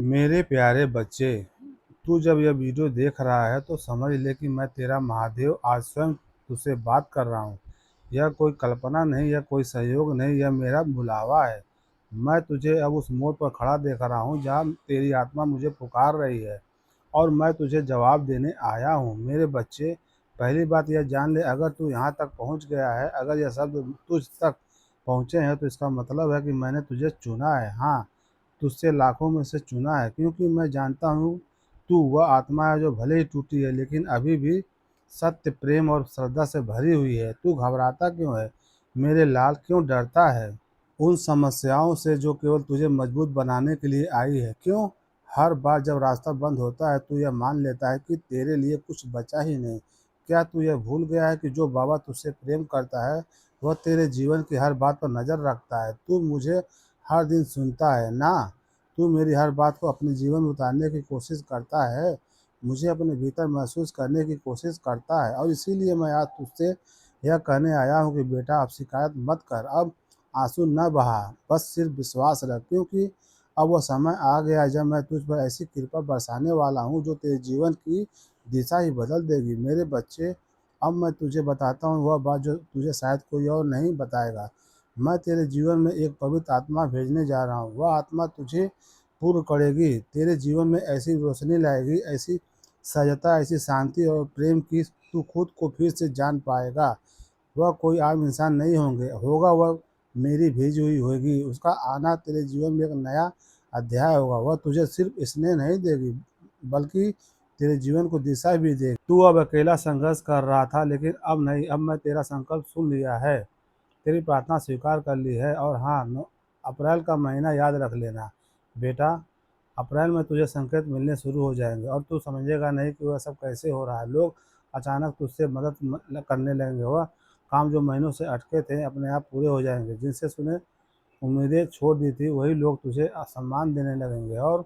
मेरे प्यारे बच्चे, तू जब यह वीडियो देख रहा है तो समझ ले कि मैं तेरा महादेव आज स्वयं तुझसे बात कर रहा हूँ। यह कोई कल्पना नहीं, यह कोई सहयोग नहीं, यह मेरा बुलावा है। मैं तुझे अब उस मोड़ पर खड़ा देख रहा हूँ जहाँ तेरी आत्मा मुझे पुकार रही है और मैं तुझे जवाब देने आया हूँ। मेरे बच्चे, पहली बात यह जान ले, अगर तू यहाँ तक पहुँच गया है, अगर यह शब्द तुझ तक पहुँचे हैं तो इसका मतलब है कि मैंने तुझे चुना है। हाँ, तुझसे लाखों में से चुना है, क्योंकि मैं जानता हूँ तू वह आत्मा है जो भले ही टूटी है लेकिन अभी भी सत्य, प्रेम और श्रद्धा से भरी हुई है। तू घबराता क्यों है मेरे लाल, क्यों डरता है उन समस्याओं से जो केवल तुझे मजबूत बनाने के लिए आई है? क्यों हर बार जब रास्ता बंद होता है तू यह मान लेता है कि तेरे लिए कुछ बचा ही नहीं? क्या तू यह भूल गया है कि जो बाबा तुझसे प्रेम करता है वह तेरे जीवन की हर बात पर नज़र रखता है? तू मुझे हर दिन सुनता है ना? तू मेरी हर बात को अपने जीवन में उतारने की कोशिश करता है, मुझे अपने भीतर महसूस करने की कोशिश करता है, और इसीलिए मैं आज तुझसे यह कहने आया हूँ कि बेटा, अब शिकायत मत कर, अब आंसू न बहा, बस सिर्फ विश्वास रख, क्योंकि अब वह समय आ गया है जब मैं तुझ पर ऐसी कृपा बरसाने वाला हूँ जो तेरे जीवन की दिशा ही बदल देगी। मेरे बच्चे, अब मैं तुझे बताता हूँ वह बात जो तुझे शायद कोई और नहीं बताएगा। मैं तेरे जीवन में एक पवित्र आत्मा भेजने जा रहा हूँ। वह आत्मा तुझे पूर्ण करेगी, तेरे जीवन में ऐसी रोशनी लाएगी, ऐसी सहजता, ऐसी शांति और प्रेम की तू खुद को फिर से जान पाएगा। वह कोई आम इंसान नहीं होगा, वह मेरी भेजी हुई होगी। उसका आना तेरे जीवन में एक नया अध्याय होगा। वह तुझे सिर्फ स्नेह नहीं देगी बल्कि तेरे जीवन को दिशा भी देगी। तू अब अकेला संघर्ष कर रहा था लेकिन अब नहीं, अब मैं तेरा संकल्प सुन लिया है, तेरी प्रार्थना स्वीकार कर ली है। और हाँ, अप्रैल का महीना याद रख लेना बेटा। अप्रैल में तुझे संकेत मिलने शुरू हो जाएंगे और तू समझेगा नहीं कि वह सब कैसे हो रहा है। लोग अचानक तुझसे मदद करने लगेंगे। वह काम जो महीनों से अटके थे अपने आप पूरे हो जाएंगे। जिनसे सुने उम्मीदें छोड़ दी थी वही लोग तुझे सम्मान देने लगेंगे, और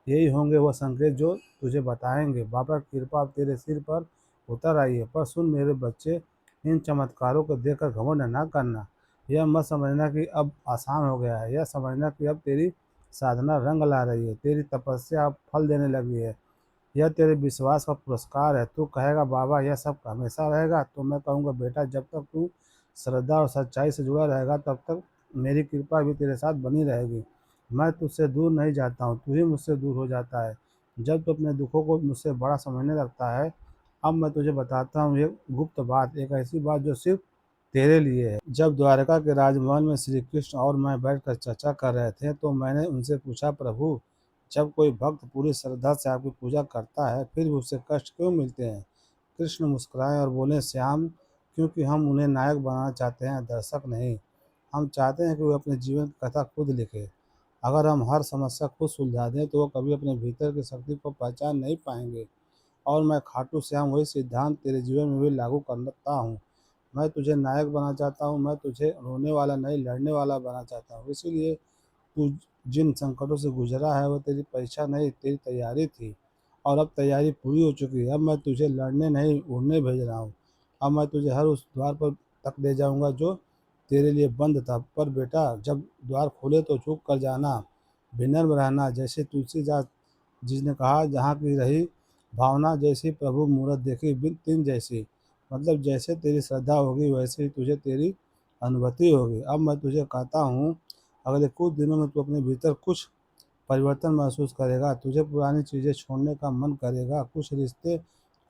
यही होंगे वह संकेत जो तुझे बताएंगे बाबा की कृपा अब तेरे सिर पर उतर आई है। पर सुन मेरे बच्चे, इन चमत्कारों को देखकर घमंड ना करना। यह मत समझना कि अब आसान हो गया है, यह समझना कि अब तेरी साधना रंग ला रही है, तेरी तपस्या अब फल देने लगी है। यह तेरे विश्वास का पुरस्कार है। तू कहेगा बाबा यह सब हमेशा रहेगा, तो मैं कहूँगा बेटा, जब तक तू श्रद्धा और सच्चाई से जुड़ा रहेगा तब तक मेरी कृपा भी तेरे साथ बनी रहेगी। मैं तुझसे दूर नहीं जाता हूँ, तू ही मुझसे दूर हो जाता है जब तू अपने दुखों को मुझसे बड़ा समझने लगता है। अब मैं तुझे बताता हूँ एक गुप्त बात, एक ऐसी बात जो सिर्फ तेरे लिए है। जब द्वारका के राजमहल में श्री कृष्ण और मैं बैठकर चर्चा कर रहे थे तो मैंने उनसे पूछा, प्रभु, जब कोई भक्त पूरी श्रद्धा से आपकी पूजा करता है फिर भी उसे कष्ट क्यों मिलते हैं? कृष्ण मुस्कुराए और बोले, श्याम, क्योंकि हम उन्हें नायक बनाना चाहते हैं, दर्शक नहीं। हम चाहते हैं कि वे अपने जीवन की कथा खुद लिखे। अगर हम हर समस्या खुद सुलझा दें तो वो कभी अपने भीतर की शक्ति को पहचान नहीं पाएंगे। और मैं खाटू श्याम वही सिद्धांत तेरे जीवन में भी लागू करता हूँ। मैं तुझे नायक बनाना चाहता हूँ, मैं तुझे रोने वाला नहीं लड़ने वाला बनाना चाहता हूँ। इसीलिए तू जिन संकटों से गुजरा है वो तेरी परीक्षा नहीं, तेरी तैयारी थी, और अब तैयारी पूरी हो चुकी है। अब मैं तुझे लड़ने नहीं, उड़ने भेज रहा हूँ। अब मैं तुझे हर उस द्वार पर तक ले जाऊंगा जो तेरे लिए बंद था। पर बेटा, जब द्वार खोले तो झुक कर जाना, विनम्र रहना, जैसे तुलसीदास जिसने कहा, जहाँ की रही भावना जैसी प्रभु मूरत देखी बिन तिन जैसी। मतलब जैसे तेरी श्रद्धा होगी वैसे ही तुझे तेरी अनुभूति होगी। अब मैं तुझे कहता हूँ, अगले कुछ दिनों में तू अपने भीतर कुछ परिवर्तन महसूस करेगा। तुझे पुरानी चीज़ें छोड़ने का मन करेगा। कुछ रिश्ते,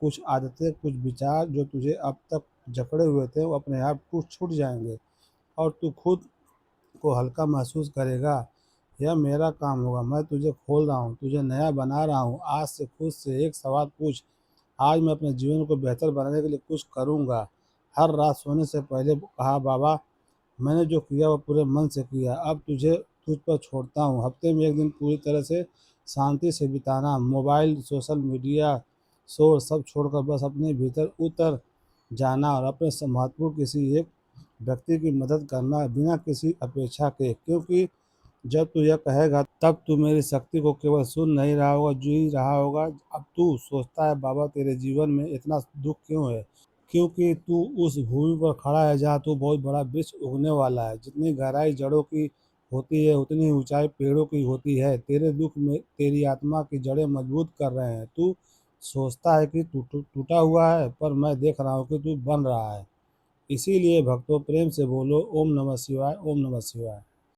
कुछ आदतें, कुछ विचार जो तुझे अब तक जकड़े हुए थे वो अपने आप कुछ छूट जाएंगे और तू खुद को हल्का महसूस करेगा। यह मेरा काम होगा, मैं तुझे खोल रहा हूँ, तुझे नया बना रहा हूँ। आज से खुद से एक सवाल पूछ, आज मैं अपने जीवन को बेहतर बनाने के लिए कुछ करूँगा? हर रात सोने से पहले कहा, बाबा, मैंने जो किया वो पूरे मन से किया, अब तुझ पर छोड़ता हूँ। हफ्ते में एक दिन पूरी तरह से शांति से बिताना, मोबाइल, सोशल मीडिया, शोर सब छोड़कर बस अपने भीतर उतर जाना और अपने से महत्वपूर्ण किसी एक व्यक्ति की मदद करना बिना किसी अपेक्षा के। क्योंकि जब तू यह कहेगा तब तू मेरी शक्ति को केवल सुन नहीं रहा होगा, जी रहा होगा। अब तू सोचता है बाबा तेरे जीवन में इतना दुख क्यों है? क्योंकि तू उस भूमि पर खड़ा है जहाँ तू बहुत बड़ा वृक्ष उगने वाला है। जितनी गहराई जड़ों की होती है उतनी ही ऊंचाई पेड़ों की होती है। तेरे दुख में तेरी आत्मा की जड़ें मजबूत कर रहे हैं। तू सोचता है कि तू टूटा हुआ है, पर मैं देख रहा हूँ कि तू बन रहा है। इसीलिए भक्तों, प्रेम से बोलो ओम नमः शिवाय, ओम नमः शिवाय।